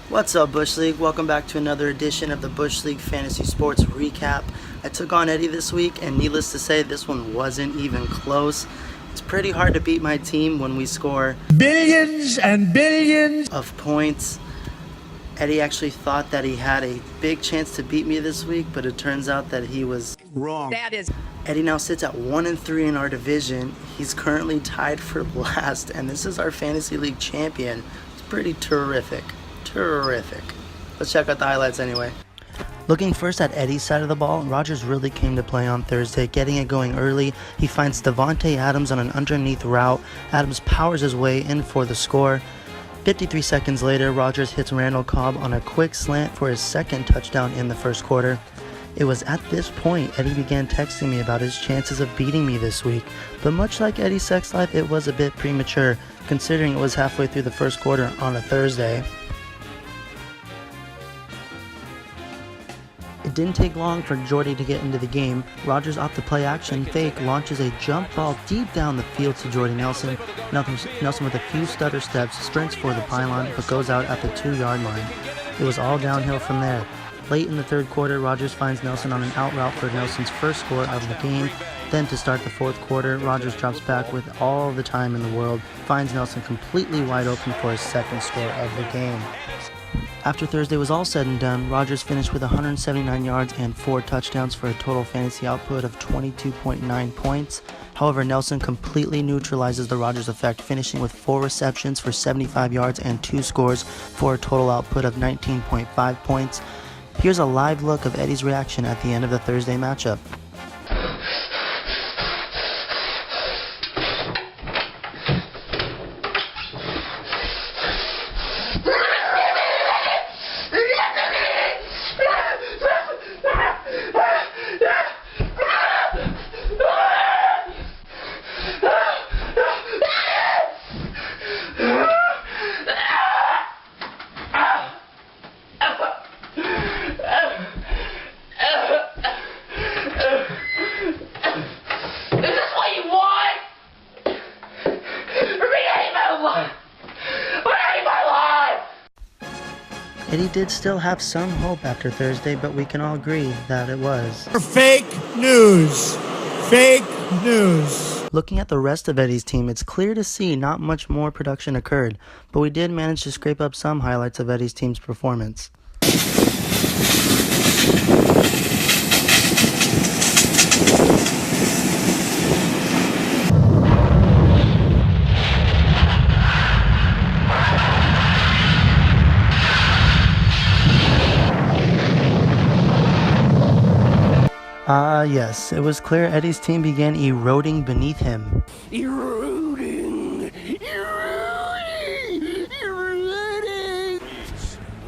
What's up, Bush League? Welcome back to another edition of the Bush League Fantasy Sports Recap. I took on Eddie this week, and needless to say, this one wasn't even close. It's pretty hard to beat my team when we score billions and billions of points. Eddie actually thought that he had a big chance to beat me this week, but it turns out that he was wrong. Eddie now sits at 1-3 in our division. He's currently tied for last, and this is our Fantasy League champion. It's pretty terrific. Let's check out the highlights anyway. Looking first at Eddie's side of the ball, Rodgers really came to play on Thursday, getting it going early. He finds Davante Adams on an underneath route. Adams powers his way in for the score. 53 seconds later, Rodgers hits Randall Cobb on a quick slant for his second touchdown in the first quarter. It was at this point Eddie began texting me about his chances of beating me this week, but much like Eddie's sex life, it was a bit premature, considering it was halfway through the first quarter on a Thursday. It didn't take long for Jordy to get into the game. Rodgers off the play action fake launches a jump ball deep down the field to Jordy Nelson. Nelson with a few stutter steps sprints for the pylon but goes out at the 2-yard line. It was all downhill from there. Late in the third quarter, Rodgers finds Nelson on an out route for Nelson's first score of the game. Then to start the fourth quarter, Rodgers drops back with all the time in the world, finds Nelson completely wide open for his second score of the game. After Thursday was all said and done, Rodgers finished with 179 yards and 4 touchdowns for a total fantasy output of 22.9 points. However, Nelson completely neutralizes the Rodgers effect, finishing with 4 receptions for 75 yards and 2 scores for a total output of 19.5 points. Here's a live look of Eddie's reaction at the end of the Thursday matchup. Eddie did still have some hope after Thursday, but we can all agree that it was fake news. Fake news. Looking at the rest of Eddie's team, it's clear to see not much more production occurred, but we did manage to scrape up some highlights of Eddie's team's performance. Yes, it was clear Eddie's team began eroding beneath him. Eroding.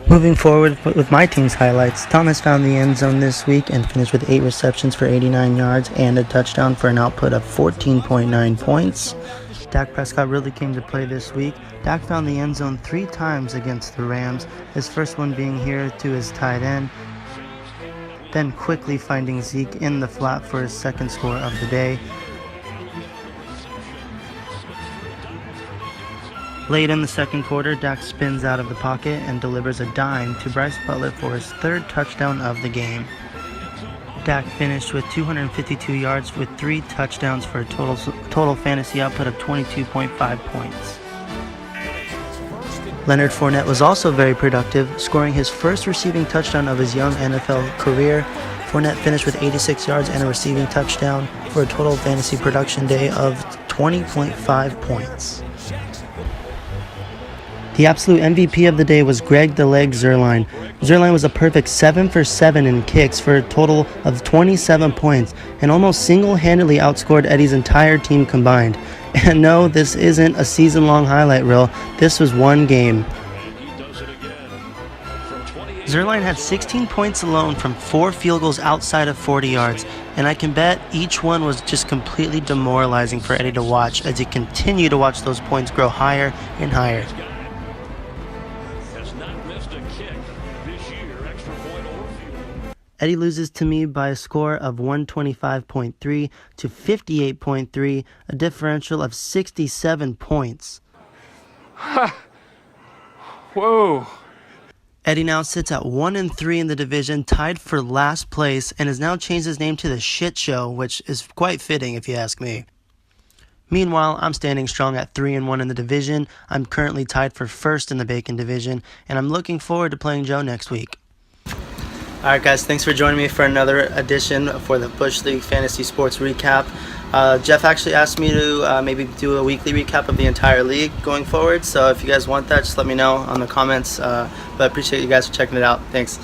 Moving forward with my team's highlights, Thomas found the end zone this week and finished with 8 receptions for 89 yards and a touchdown for an output of 14.9 points. Dak Prescott really came to play this week. Dak found the end zone 3 times against the Rams, his first one being here to his tight end, then quickly finding Zeke in the flat for his second score of the day. Late in the second quarter, Dak spins out of the pocket and delivers a dime to Bryce Butler for his 3rd touchdown of the game. Dak finished with 252 yards with 3 touchdowns for a total fantasy output of 22.5 points. Leonard Fournette was also very productive, scoring his first receiving touchdown of his young NFL career. Fournette finished with 86 yards and a receiving touchdown for a total fantasy production day of 20.5 points. The absolute MVP of the day was Greg the Leg Zuerlein. Zuerlein was a perfect 7 for 7 in kicks for a total of 27 points and almost single-handedly outscored Eddie's entire team combined. And no, this isn't a season-long highlight reel. This was one game. Zuerlein had 16 points alone from 4 field goals outside of 40 yards, and I can bet each one was just completely demoralizing for Eddie to watch as he continued to watch those points grow higher and higher. Eddie loses to me by a score of 125.3 to 58.3, a differential of 67 points. Whoa. Eddie now sits at 1-3 in the division, tied for last place, and has now changed his name to the Shit Show, which is quite fitting if you ask me. Meanwhile, I'm standing strong at 3-1 in the division. I'm currently tied for first in the Bacon division, and I'm looking forward to playing Joe next week. Alright guys, thanks for joining me for another edition for the Bush League Fantasy Sports Recap. Jeff actually asked me to maybe do a weekly recap of the entire league going forward, so if you guys want that, just let me know on the comments, but I appreciate you guys for checking it out. Thanks.